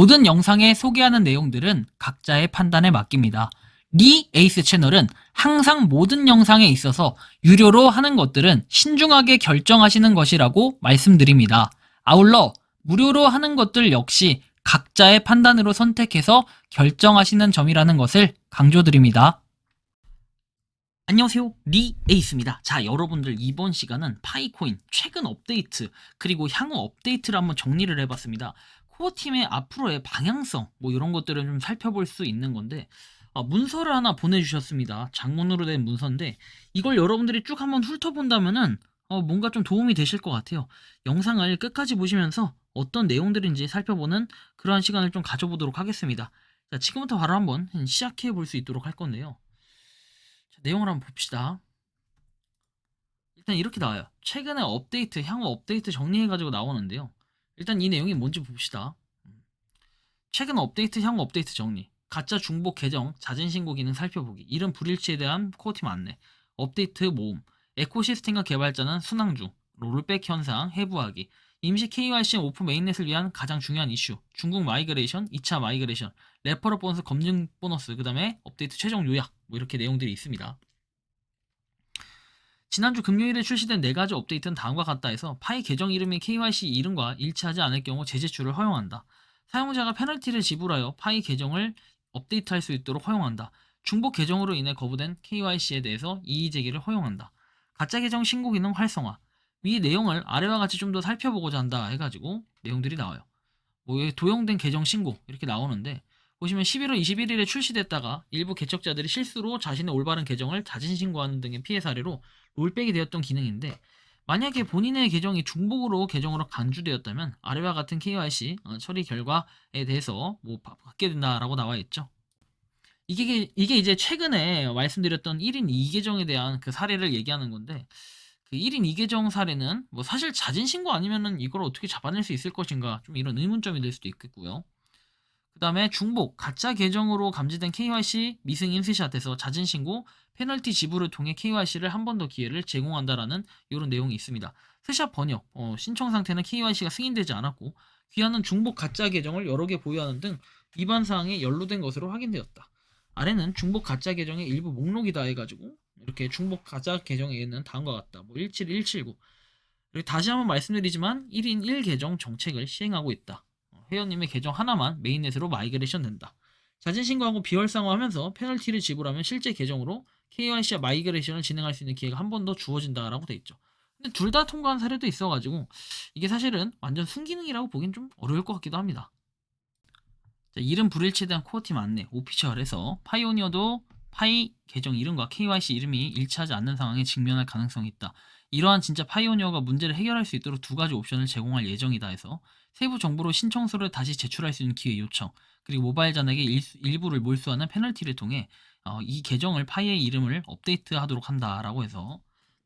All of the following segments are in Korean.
모든 영상에 소개하는 내용들은 각자의 판단에 맡깁니다. 리 에이스 채널은 항상 모든 영상에 있어서 유료로 하는 것들은 신중하게 결정하시는 것이라고 말씀드립니다. 아울러 무료로 하는 것들 역시 각자의 판단으로 선택해서 결정하시는 점이라는 것을 강조드립니다. 안녕하세요, 리 에이스입니다. 자, 여러분들 이번 시간은 파이코인 최근 업데이트 그리고 향후 업데이트를 한번 정리를 해봤습니다. 코어팀의 앞으로의 방향성 이런 것들을 좀 살펴볼 수 있는 건데, 문서를 하나 보내주셨습니다. 장문으로 된 문서인데 이걸 여러분들이 쭉 한번 훑어본다면은 뭔가 좀 도움이 되실 것 같아요. 영상을 끝까지 보시면서 어떤 내용들인지 살펴보는 그러한 시간을 좀 가져보도록 하겠습니다. 자, 지금부터 바로 한번 시작해 볼 수 있도록 할 건데요. 자, 내용을 한번 봅시다. 일단 이렇게 나와요. 최근에 업데이트, 향후 업데이트 정리해가지고 나오는데요. 일단 이 내용이 뭔지 봅시다. 최근 업데이트, 향후 업데이트 정리. 가짜 중복 계정, 자진신고 기능 살펴보기. 이름 불일치에 대한 코어팀 안내. 업데이트 모음. 에코시스템과 개발자는 순항 중. 롤백 현상 해부하기. 임시 KYC 오프 메인넷을 위한 가장 중요한 이슈. 중국 마이그레이션, 2차 마이그레이션, 레퍼럴 보너스 검증 보너스, 그 다음에 업데이트 최종 요약. 이렇게 내용들이 있습니다. 지난주 금요일에 출시된 4가지 업데이트는 다음과 같다 해서 파이 계정 이름이 KYC 이름과 일치하지 않을 경우 재제출을 허용한다. 사용자가 페널티를 지불하여 파이 계정을 업데이트할 수 있도록 허용한다. 중복 계정으로 인해 거부된 KYC에 대해서 이의제기를 허용한다. 가짜 계정 신고 기능 활성화. 위 내용을 아래와 같이 좀 더 살펴보고자 한다 해가지고 내용들이 나와요. 도용된 계정 신고 이렇게 나오는데, 보시면 11월 21일에 출시됐다가 일부 개척자들이 실수로 자신의 올바른 계정을 자진신고하는 등의 피해 사례로 롤백이 되었던 기능인데, 만약에 본인의 계정이 중복으로 계정으로 간주되었다면 아래와 같은 KYC 처리 결과에 대해서 받게 된다라고 나와 있죠. 이게 이제 최근에 말씀드렸던 1인 2계정에 대한 그 사례를 얘기하는 건데, 그 1인 2계정 사례는 사실 자진신고 아니면은 이걸 어떻게 잡아낼 수 있을 것인가, 좀 이런 의문점이 될 수도 있겠고요. 그 다음에 중복, 가짜 계정으로 감지된 KYC 미승 인스샷에서 자진신고, 페널티 지불을 통해 KYC를 한 번 더 기회를 제공한다라는 이런 내용이 있습니다. 스샷 번역, 신청 상태는 KYC가 승인되지 않았고 귀하는 중복 가짜 계정을 여러 개 보유하는 등 위반 사항에 연루된 것으로 확인되었다. 아래는 중복 가짜 계정의 일부 목록이다 해가지고 이렇게 중복 가짜 계정에는 다음과 같다. 17179. 다시 한번 말씀드리지만 1인 1계정 정책을 시행하고 있다. 회원님의 계정 하나만 메인넷으로 마이그레이션 된다. 자진신고하고 비활성화하면서 페널티를 지불하면 실제 계정으로 KYC와 마이그레이션을 진행할 수 있는 기회가 한 번 더 주어진다라고 돼 있죠. 근데 둘 다 통과한 사례도 있어가지고 이게 사실은 완전 순기능이라고 보긴 좀 어려울 것 같기도 합니다. 자, 이름 불일치에 대한 코어팀 안내 오피셜에서 파이오니어도 파이 계정 이름과 KYC 이름이 일치하지 않는 상황에 직면할 가능성이 있다. 이러한 진짜 파이오니어가 문제를 해결할 수 있도록 2가지 옵션을 제공할 예정이다 해서 세부 정보로 신청서를 다시 제출할 수 있는 기회 요청, 그리고 모바일 잔액의 일부를 몰수하는 페널티를 통해 이 계정을 파이의 이름을 업데이트하도록 한다라고 해서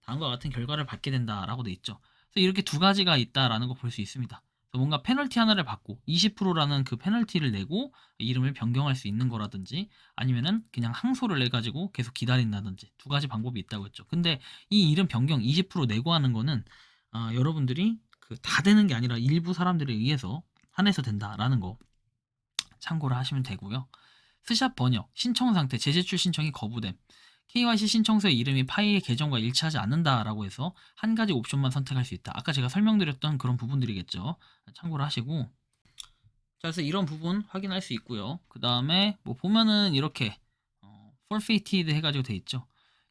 다음과 같은 결과를 받게 된다라고 돼 있죠. 그래서 이렇게 2가지가 있다라는 거 볼 수 있습니다. 뭔가 페널티 하나를 받고 20%라는 그 페널티를 내고 이름을 변경할 수 있는 거라든지, 아니면은 그냥 항소를 내가지고 계속 기다린다든지 2가지 방법이 있다고 했죠. 근데 이 이름 변경 20% 내고 하는 거는 여러분들이 다 되는 게 아니라 일부 사람들에 의해서 한해서 된다라는 거 참고를 하시면 되고요. 스샷 번역, 신청 상태, 재제출 신청이 거부됨. KYC 신청서의 이름이 파이의 계정과 일치하지 않는다라고 해서 1가지 옵션만 선택할 수 있다. 아까 제가 설명드렸던 그런 부분들이겠죠. 참고를 하시고, 자, 그래서 이런 부분 확인할 수 있고요. 그 다음에 보면은 이렇게 forfeited 해가지고 돼 있죠.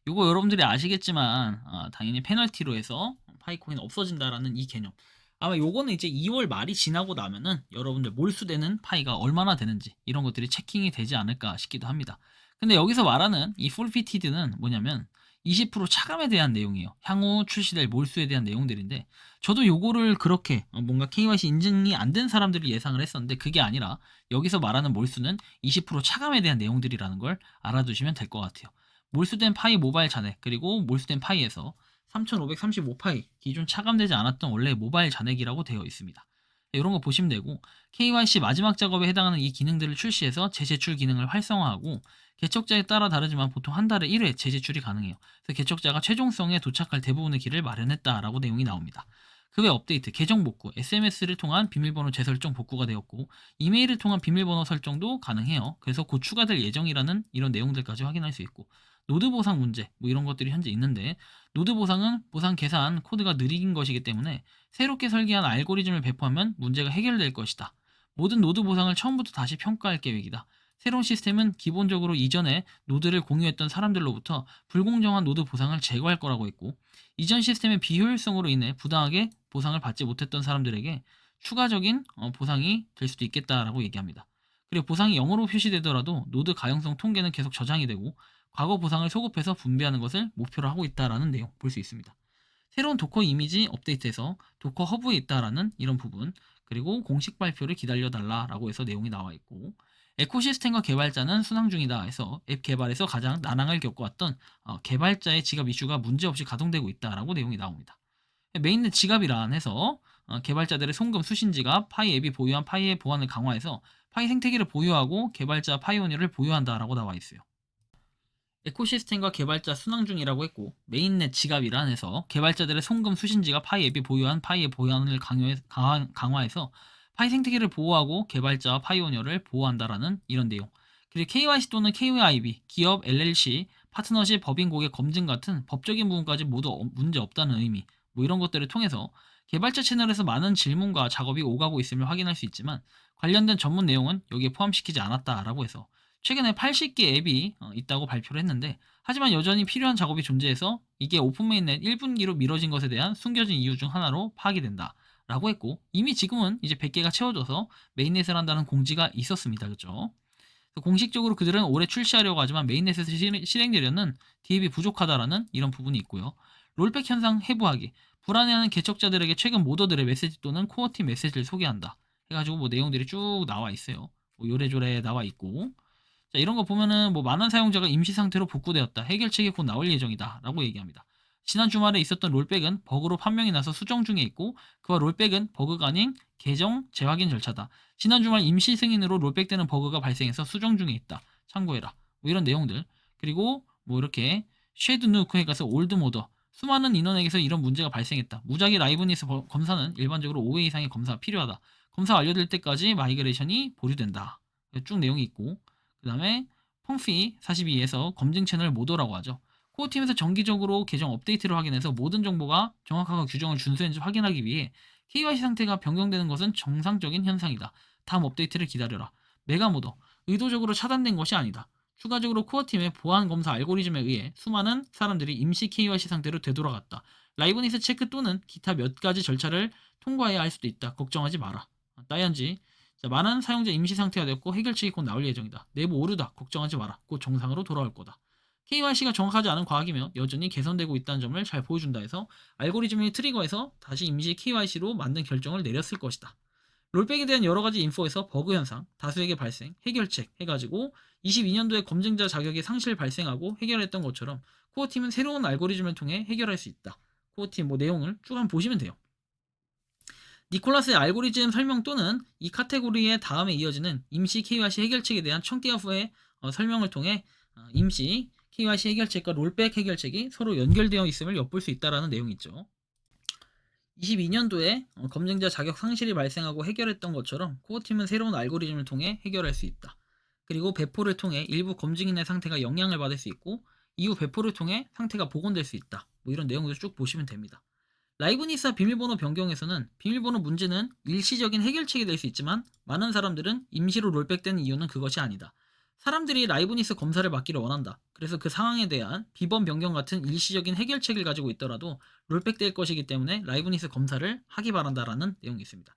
요거 여러분들이 아시겠지만 당연히 페널티로 해서 파이코인 없어진다라는 이 개념. 아마 요거는 이제 2월 말이 지나고 나면은 여러분들 몰수되는 파이가 얼마나 되는지 이런 것들이 체킹이 되지 않을까 싶기도 합니다. 근데 여기서 말하는 이 forfeited는 뭐냐면 20% 차감에 대한 내용이에요. 향후 출시될 몰수에 대한 내용들인데, 저도 요거를 그렇게 뭔가 KYC 인증이 안 된 사람들이 예상을 했었는데 그게 아니라 여기서 말하는 몰수는 20% 차감에 대한 내용들이라는 걸 알아두시면 될 것 같아요. 몰수된 파이 모바일 잔액, 그리고 몰수된 파이에서 3535파이 기존 차감되지 않았던 원래 모바일 잔액이라고 되어 있습니다. 이런 거 보시면 되고, KYC 마지막 작업에 해당하는 이 기능들을 출시해서 재제출 기능을 활성화하고, 개척자에 따라 다르지만 보통 한 달에 1회 재제출이 가능해요. 그래서 개척자가 최종성에 도착할 대부분의 길을 마련했다라고 내용이 나옵니다. 그 외 업데이트, 계정 복구, SMS를 통한 비밀번호 재설정 복구가 되었고 이메일을 통한 비밀번호 설정도 가능해요. 그래서 곧 추가될 예정이라는 이런 내용들까지 확인할 수 있고 노드 보상 문제 뭐 이런 것들이 현재 있는데 노드 보상은 보상 계산 코드가 느린 것이기 때문에 새롭게 설계한 알고리즘을 배포하면 문제가 해결될 것이다. 모든 노드 보상을 처음부터 다시 평가할 계획이다. 새로운 시스템은 기본적으로 이전에 노드를 공유했던 사람들로부터 불공정한 노드 보상을 제거할 거라고 했고 이전 시스템의 비효율성으로 인해 부당하게 보상을 받지 못했던 사람들에게 추가적인 보상이 될 수도 있겠다라고 얘기합니다. 그리고 보상이 0으로 표시되더라도 노드 가용성 통계는 계속 저장이 되고 과거 보상을 소급해서 분배하는 것을 목표로 하고 있다라는 내용 볼 수 있습니다. 새로운 도커 이미지 업데이트에서 도커 허브에 있다라는 이런 부분 그리고 공식 발표를 기다려달라라고 해서 내용이 나와 있고 에코시스템과 개발자는 순항 중이다 해서 앱 개발에서 가장 난항을 겪어왔던 개발자의 지갑 이슈가 문제없이 가동되고 있다라고 내용이 나옵니다. 메인넷 지갑이란 해서 개발자들의 송금 수신 지갑, 파이 앱이 보유한 파이의 보안을 강화해서 파이 생태계를 보유하고 개발자 파이오니어를 보유한다라고 나와 있어요. 에코시스템과 개발자 순항 중이라고 했고 메인넷 지갑이란 해서 개발자들의 송금 수신 지갑 파이 앱이 보유한 파이의 보안을 강화해서 파이 생태계를 보호하고 개발자와 파이오니어를 보호한다라는 이런 내용. 그리고 KYC 또는 KYB, 기업, LLC, 파트너십, 법인 고객 검증 같은 법적인 부분까지 모두 문제 없다는 의미. 뭐 이런 것들을 통해서 개발자 채널에서 많은 질문과 작업이 오가고 있음을 확인할 수 있지만 관련된 전문 내용은 여기에 포함시키지 않았다라고 해서 최근에 80개 앱이 있다고 발표를 했는데 하지만 여전히 필요한 작업이 존재해서 이게 오픈메인넷 1분기로 미뤄진 것에 대한 숨겨진 이유 중 하나로 파악이 된다. 라고 했고 이미 지금은 이제 100개가 채워져서 메인넷을 한다는 공지가 있었습니다. 그죠? 공식적으로 그들은 올해 출시하려고 하지만 메인넷에서 실행되려는 DApp이 부족하다라는 이런 부분이 있고요. 롤백 현상 해부하기 불안해하는 개척자들에게 최근 모더들의 메시지 또는 코어팀 메시지를 소개한다. 해가지고 뭐 내용들이 쭉 나와 있어요. 뭐 요래조래 나와 있고 자, 이런 거 보면은 뭐 많은 사용자가 임시 상태로 복구되었다. 해결책이 곧 나올 예정이다. 라고 얘기합니다. 지난 주말에 있었던 롤백은 버그로 판명이 나서 수정 중에 있고 그와 롤백은 버그가 아닌 계정 재확인 절차다. 지난 주말 임시 승인으로 롤백되는 버그가 발생해서 수정 중에 있다. 참고해라. 뭐 이런 내용들. 그리고 뭐 이렇게 쉐드 누크에 가서 올드 모더 수많은 인원에게서 이런 문제가 발생했다. 무작위 라이브니스 검사는 일반적으로 5회 이상의 검사가 필요하다. 검사 완료될 때까지 마이그레이션이 보류된다. 쭉 내용이 있고 그 다음에 펑피 42에서 검증 채널 모더라고 하죠. 코어팀에서 정기적으로 계정 업데이트를 확인해서 모든 정보가 정확하고 규정을 준수했는지 확인하기 위해 KYC 상태가 변경되는 것은 정상적인 현상이다. 다음 업데이트를 기다려라. 메가모더 의도적으로 차단된 것이 아니다. 추가적으로 코어팀의 보안 검사 알고리즘에 의해 수많은 사람들이 임시 KYC 상태로 되돌아갔다. 라이브니스 체크 또는 기타 몇 가지 절차를 통과해야 할 수도 있다. 걱정하지 마라. 따연지 많은 사용자 임시 상태가 됐고 해결책이 곧 나올 예정이다. 내부 오류다. 걱정하지 마라. 곧 정상으로 돌아올 거다. KYC가 정확하지 않은 과학이며 여전히 개선되고 있다는 점을 잘 보여준다 해서 알고리즘이 트리거해서 다시 임시 KYC로 만든 결정을 내렸을 것이다. 롤백에 대한 여러 가지 인포에서 버그 현상, 다수에게 발생, 해결책 해가지고 22년도에 검증자 자격이 상실 발생하고 해결했던 것처럼 코어팀은 새로운 알고리즘을 통해 해결할 수 있다. 코어팀 뭐 내용을 쭉 한번 보시면 돼요. 니콜라스의 알고리즘 설명 또는 이 카테고리의 다음에 이어지는 임시 KYC 해결책에 대한 1000개와 후의 설명을 통해 임시 KYC 해결책과 롤백 해결책이 서로 연결되어 있음을 엿볼 수 있다는 내용이 있죠. 22년도에 검증자 자격 상실이 발생하고 해결했던 것처럼 코어팀은 새로운 알고리즘을 통해 해결할 수 있다. 그리고 배포를 통해 일부 검증인의 상태가 영향을 받을 수 있고 이후 배포를 통해 상태가 복원될 수 있다. 뭐 이런 내용을 쭉 보시면 됩니다. 라이브니스와 비밀번호 변경에서는 비밀번호 문제는 일시적인 해결책이 될 수 있지만 많은 사람들은 임시로 롤백된 이유는 그것이 아니다. 사람들이 라이브니스 검사를 받기를 원한다. 그래서 그 상황에 대한 비번 변경 같은 일시적인 해결책을 가지고 있더라도 롤백될 것이기 때문에 라이브니스 검사를 하기 바란다라는 내용이 있습니다.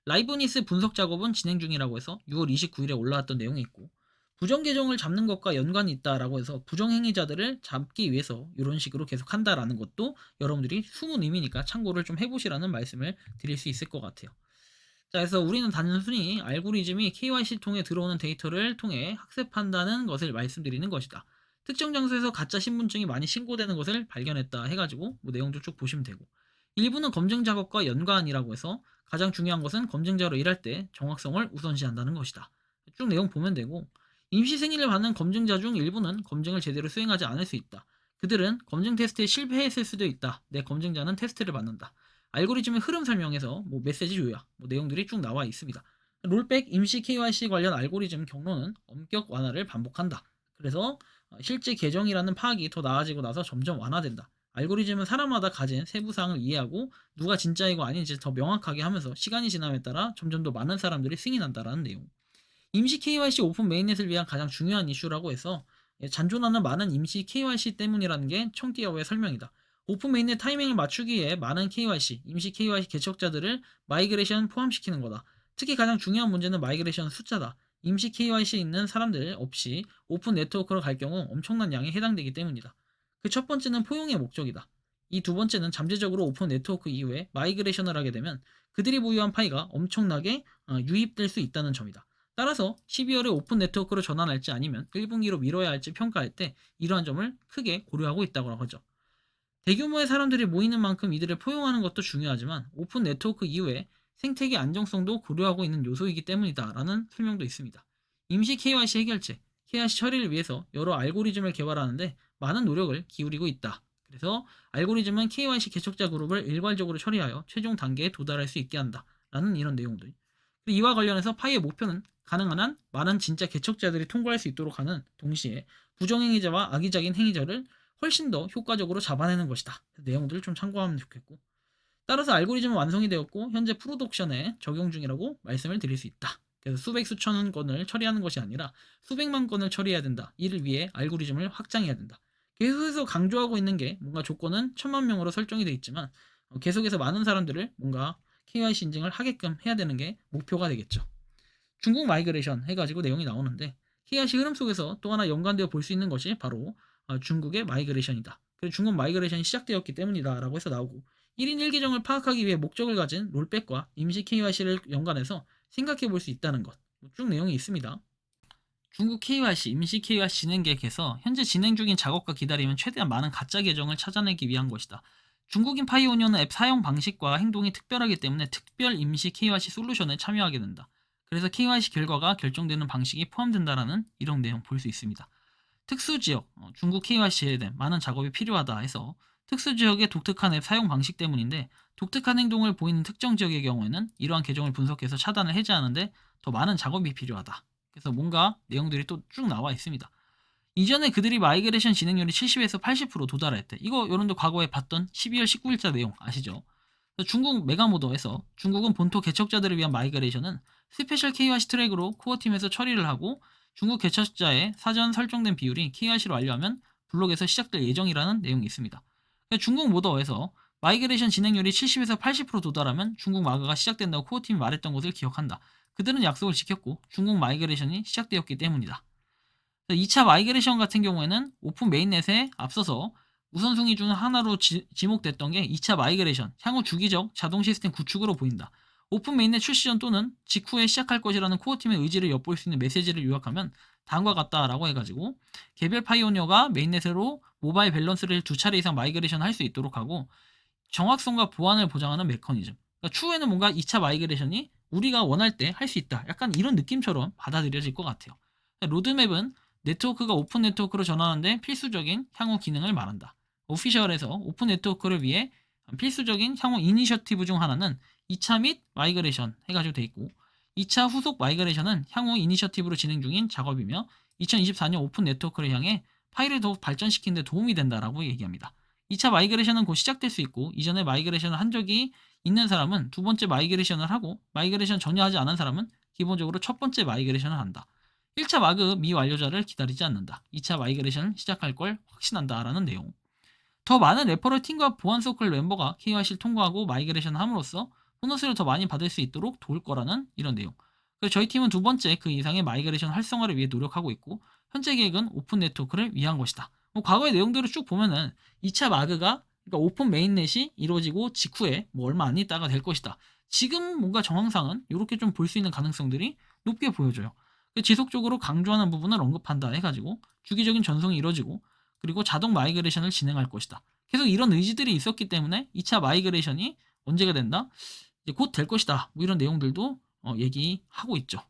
라이브니스 분석 작업은 진행 중이라고 해서 6월 29일에 올라왔던 내용이 있고 부정 계정을 잡는 것과 연관이 있다라고 해서 부정 행위자들을 잡기 위해서 이런 식으로 계속 한다라는 것도 여러분들이 숨은 의미니까 참고를 좀 해보시라는 말씀을 드릴 수 있을 것 같아요. 자, 그래서 우리는 단순히 알고리즘이 KYC 통해 들어오는 데이터를 통해 학습한다는 것을 말씀드리는 것이다. 특정 장소에서 가짜 신분증이 많이 신고되는 것을 발견했다 해가지고 뭐 내용도 쭉 보시면 되고 일부는 검증 작업과 연관이라고 해서 가장 중요한 것은 검증자로 일할 때 정확성을 우선시한다는 것이다. 쭉 내용 보면 되고 임시 승인을 받는 검증자 중 일부는 검증을 제대로 수행하지 않을 수 있다. 그들은 검증 테스트에 실패했을 수도 있다. 내 검증자는 테스트를 받는다. 알고리즘의 흐름 설명에서 뭐 메시지 요약, 뭐 내용들이 쭉 나와 있습니다. 롤백 임시 KYC 관련 알고리즘 경로는 엄격 완화를 반복한다. 그래서 실제 계정이라는 파악이 더 나아지고 나서 점점 완화된다. 알고리즘은 사람마다 가진 세부 사항을 이해하고 누가 진짜이고 아닌지 더 명확하게 하면서 시간이 지남에 따라 점점 더 많은 사람들이 승인한다라는 내용. 임시 KYC 오픈 메인넷을 위한 가장 중요한 이슈라고 해서 잔존하는 많은 임시 KYC 때문이라는 게 청티아오의 설명이다. 오픈 메인넷 타이밍을 맞추기 위해 많은 KYC, 임시 KYC 개척자들을 마이그레이션 포함시키는 거다. 특히 가장 중요한 문제는 마이그레이션 숫자다. 임시 KYC 있는 사람들 없이 오픈 네트워크로 갈 경우 엄청난 양에 해당되기 때문이다. 그 첫 번째는 포용의 목적이다. 이 두 번째는 잠재적으로 오픈 네트워크 이후에 마이그레이션을 하게 되면 그들이 보유한 파이가 엄청나게 유입될 수 있다는 점이다. 따라서 12월에 오픈 네트워크로 전환할지 아니면 1분기로 미뤄야 할지 평가할 때 이러한 점을 크게 고려하고 있다고 하죠. 대규모의 사람들이 모이는 만큼 이들을 포용하는 것도 중요하지만 오픈 네트워크 이후에 생태계 안정성도 고려하고 있는 요소이기 때문이다라는 설명도 있습니다. 임시 KYC 해결책, KYC 처리를 위해서 여러 알고리즘을 개발하는데 많은 노력을 기울이고 있다. 그래서 알고리즘은 KYC 개척자 그룹을 일괄적으로 처리하여 최종 단계에 도달할 수 있게 한다. 라는 이런 내용들. 이와 관련해서 파이의 목표는 가능한 한 많은 진짜 개척자들이 통과할 수 있도록 하는 동시에 부정행위자와 악의적인 행위자를 훨씬 더 효과적으로 잡아내는 것이다. 내용들을 좀 참고하면 좋겠고. 따라서 알고리즘은 완성이 되었고 현재 프로덕션에 적용 중이라고 말씀을 드릴 수 있다. 그래서 수백 수천 건을 처리하는 것이 아니라 수백만 건을 처리해야 된다. 이를 위해 알고리즘을 확장해야 된다. 계속해서 강조하고 있는 게 뭔가 조건은 1000만 명으로 설정이 되어 있지만 계속해서 많은 사람들을 뭔가 KYC 인증을 하게끔 해야 되는 게 목표가 되겠죠. 중국 마이그레이션 해가지고 내용이 나오는데 KYC 흐름 속에서 또 하나 연관되어 볼 수 있는 것이 바로 중국의 마이그레이션이다. 그리고 중국 마이그레이션이 시작되었기 때문이다 라고 해서 나오고 1인 1계정을 파악하기 위해 목적을 가진 롤백과 임시 KYC를 연관해서 생각해 볼 수 있다는 것. 쭉 내용이 있습니다. 중국 KYC, 임시 KYC 진행 계획에서 현재 진행 중인 작업과 기다리면 최대한 많은 가짜 계정을 찾아내기 위한 것이다. 중국인 파이오니어는 앱 사용 방식과 행동이 특별하기 때문에 특별 임시 KYC 솔루션에 참여하게 된다. 그래서 KYC 결과가 결정되는 방식이 포함된다라는 이런 내용 볼 수 있습니다. 특수지역, 중국 KYC에 대한 많은 작업이 필요하다 해서 특수지역의 독특한 앱 사용 방식 때문인데 독특한 행동을 보이는 특정 지역의 경우에는 이러한 계정을 분석해서 차단을 해제하는데 더 많은 작업이 필요하다. 그래서 뭔가 내용들이 또 쭉 나와 있습니다. 이전에 그들이 마이그레이션 진행률이 70에서 80% 도달했대. 이거 여러분들 과거에 봤던 12월 19일자 내용 아시죠? 중국 메가모더에서 중국은 본토 개척자들을 위한 마이그레이션은 스페셜 KYC 트랙으로 코어팀에서 처리를 하고 중국 개척자의 사전 설정된 비율이 KYC로 완료하면 블록에서 시작될 예정이라는 내용이 있습니다. 중국 모더에서 마이그레이션 진행률이 70에서 80% 도달하면 중국 마그가 시작된다고 코어팀이 말했던 것을 기억한다. 그들은 약속을 지켰고 중국 마이그레이션이 시작되었기 때문이다. 2차 마이그레이션 같은 경우에는 오픈 메인넷에 앞서서 우선순위 중 하나로 지목됐던 게 2차 마이그레이션, 향후 주기적 자동 시스템 구축으로 보인다. 오픈 메인넷 출시 전 또는 직후에 시작할 것이라는 코어팀의 의지를 엿볼 수 있는 메시지를 요약하면 다음과 같다라고 해가지고 개별 파이오니어가 메인넷으로 모바일 밸런스를 2차례 이상 마이그레이션 할 수 있도록 하고 정확성과 보안을 보장하는 메커니즘. 그러니까 추후에는 뭔가 2차 마이그레이션이 우리가 원할 때 할 수 있다. 약간 이런 느낌처럼 받아들여질 것 같아요. 로드맵은 네트워크가 오픈 네트워크로 전환하는데 필수적인 향후 기능을 말한다. 오피셜에서 오픈 네트워크를 위해 필수적인 향후 이니셔티브 중 하나는 2차 및 마이그레이션 해가지고 돼 있고 2차 후속 마이그레이션은 향후 이니셔티브로 진행 중인 작업이며 2024년 오픈 네트워크를 향해 파일을 더욱 발전시키는 데 도움이 된다라고 얘기합니다. 2차 마이그레이션은 곧 시작될 수 있고 이전에 마이그레이션을 한 적이 있는 사람은 두 번째 마이그레이션을 하고 마이그레이션 전혀 하지 않은 사람은 기본적으로 첫 번째 마이그레이션을 한다. 1차 마그 미완료자를 기다리지 않는다. 2차 마이그레이션을 시작할 걸 확신한다라는 내용. 더 많은 레퍼럴 팀과 보안 서클 멤버가 KYC를 통과하고 마이그레이션을 함으로써 보너스를 더 많이 받을 수 있도록 도울 거라는 이런 내용. 그리고 저희 팀은 두 번째 그 이상의 마이그레이션 활성화를 위해 노력하고 있고 현재 계획은 오픈 네트워크를 위한 것이다. 과거의 내용들을 쭉 보면은 2차 마그가 그러니까 오픈 메인넷이 이루어지고 직후에 얼마 안 있다가 될 것이다. 지금 뭔가 정황상은 이렇게 좀 볼 수 있는 가능성들이 높게 보여져요. 지속적으로 강조하는 부분을 언급한다 해가지고 주기적인 전송이 이루어지고 그리고 자동 마이그레이션을 진행할 것이다. 계속 이런 의지들이 있었기 때문에 2차 마이그레이션이 언제가 된다? 이제 곧 될 것이다. 뭐 이런 내용들도 얘기하고 있죠.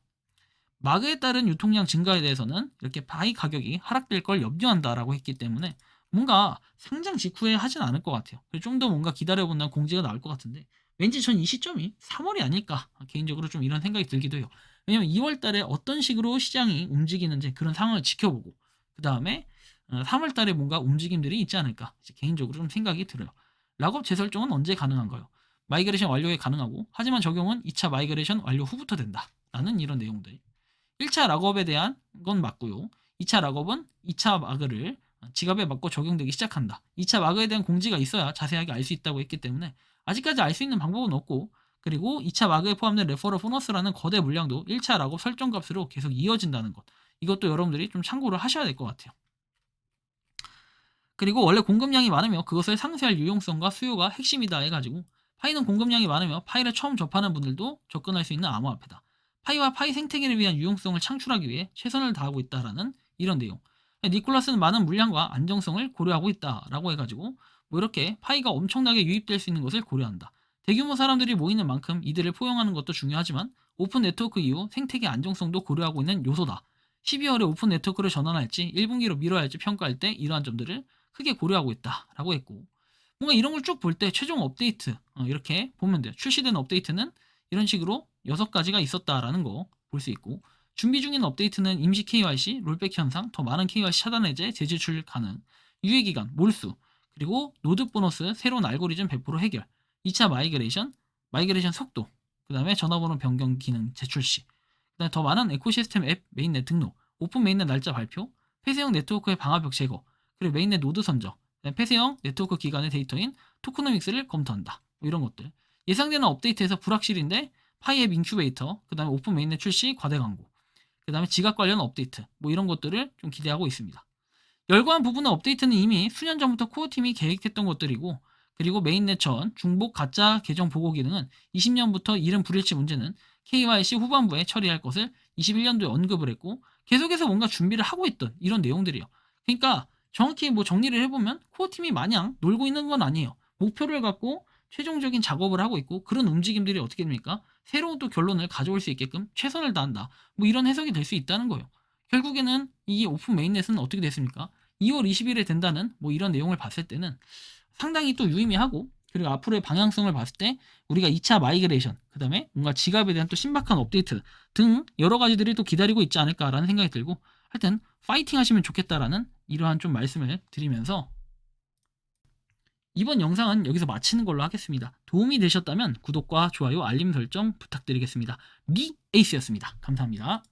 마그에 따른 유통량 증가에 대해서는 이렇게 파이 가격이 하락될 걸 염려한다라고 했기 때문에 뭔가 상장 직후에 하진 않을 것 같아요. 좀 더 뭔가 기다려본다는 공지가 나올 것 같은데 왠지 전 이 시점이 3월이 아닐까 개인적으로 좀 이런 생각이 들기도 해요. 왜냐면 2월 달에 어떤 식으로 시장이 움직이는지 그런 상황을 지켜보고 그 다음에 3월 달에 뭔가 움직임들이 있지 않을까 개인적으로 좀 생각이 들어요. 락업 재설정은 언제 가능한가요? 마이그레이션 완료에 가능하고 하지만 적용은 2차 마이그레이션 완료 후부터 된다. 라는 이런 내용들. 1차 락업에 대한 건 맞고요. 2차 락업은 2차 마그를 지갑에 맞고 적용되기 시작한다. 2차 마그에 대한 공지가 있어야 자세하게 알 수 있다고 했기 때문에 아직까지 알 수 있는 방법은 없고 그리고 2차 마그에 포함된 레퍼럴 보너스라는 거대 물량도 1차 락업 설정 값으로 계속 이어진다는 것. 이것도 여러분들이 좀 참고를 하셔야 될 것 같아요. 그리고 원래 공급량이 많으며 그것을 상쇄할 유용성과 수요가 핵심이다 해가지고 파이는 공급량이 많으며 파이를 처음 접하는 분들도 접근할 수 있는 암호화폐다. 파이와 파이 생태계를 위한 유용성을 창출하기 위해 최선을 다하고 있다라는 이런 내용. 니콜라스는 많은 물량과 안정성을 고려하고 있다라고 해가지고 뭐 이렇게 파이가 엄청나게 유입될 수 있는 것을 고려한다. 대규모 사람들이 모이는 만큼 이들을 포용하는 것도 중요하지만 오픈 네트워크 이후 생태계 안정성도 고려하고 있는 요소다. 12월에 오픈 네트워크를 전환할지 1분기로 미뤄야 할지 평가할 때 이러한 점들을 크게 고려하고 있다라고 했고 뭔가 이런 걸 쭉 볼 때 최종 업데이트 이렇게 보면 돼요. 출시된 업데이트는 이런 식으로 6가지가 있었다라는 거 볼 수 있고 준비 중인 업데이트는 임시 KYC, 롤백 현상, 더 많은 KYC 차단 해제, 재제출 가능, 유예기간, 몰수, 그리고 노드 보너스, 새로운 알고리즘 100% 해결, 2차 마이그레이션 속도, 그 다음에 전화번호 변경 기능 제출시, 그 다음에 더 많은 에코시스템 앱 메인넷 등록, 오픈 메인넷 날짜 발표, 폐쇄형 네트워크의 방화벽 제거, 그리고 메인넷 노드 선정, 폐쇄형 네트워크 기간의 데이터인 토크노믹스를 검토한다. 뭐 이런 것들. 예상되는 업데이트에서 불확실인데 파이앱 인큐베이터, 그 다음에 오픈 메인넷 출시 과대 광고, 그 다음에 지갑 관련 업데이트, 뭐 이런 것들을 좀 기대하고 있습니다. 열거한 부분의 업데이트는 이미 수년 전부터 코어팀이 계획했던 것들이고, 그리고 메인넷 전 중복 가짜 계정 보고 기능은 20년부터 이름 불일치 문제는 KYC 후반부에 처리할 것을 21년도에 언급을 했고, 계속해서 뭔가 준비를 하고 있던 이런 내용들이요. 그러니까 정확히 뭐 정리를 해보면 코어팀이 마냥 놀고 있는 건 아니에요. 목표를 갖고 최종적인 작업을 하고 있고 그런 움직임들이 어떻게 됩니까? 새로운 또 결론을 가져올 수 있게끔 최선을 다한다. 뭐 이런 해석이 될 수 있다는 거예요. 결국에는 이 오픈 메인넷은 어떻게 됐습니까? 2월 20일에 된다는 뭐 이런 내용을 봤을 때는 상당히 또 유의미하고 그리고 앞으로의 방향성을 봤을 때 우리가 2차 마이그레이션 그 다음에 뭔가 지갑에 대한 또 신박한 업데이트 등 여러 가지들이 또 기다리고 있지 않을까라는 생각이 들고 하여튼 파이팅 하시면 좋겠다라는 이러한 좀 말씀을 드리면서 이번 영상은 여기서 마치는 걸로 하겠습니다. 도움이 되셨다면 구독과 좋아요, 알림 설정 부탁드리겠습니다. 리 에이스였습니다. 감사합니다.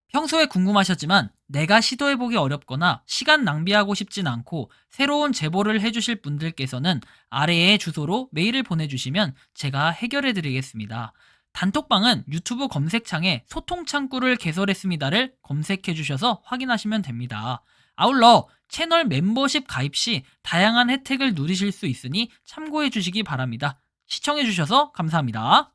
평소에 궁금하셨지만 내가 시도해보기 어렵거나 시간 낭비하고 싶진 않고 새로운 제보를 해주실 분들께서는 아래의 주소로 메일을 보내주시면 제가 해결해드리겠습니다. 단톡방은 유튜브 검색창에 소통창구를 개설했습니다를 검색해주셔서 확인하시면 됩니다. 아울러 채널 멤버십 가입 시 다양한 혜택을 누리실 수 있으니 참고해주시기 바랍니다. 시청해주셔서 감사합니다.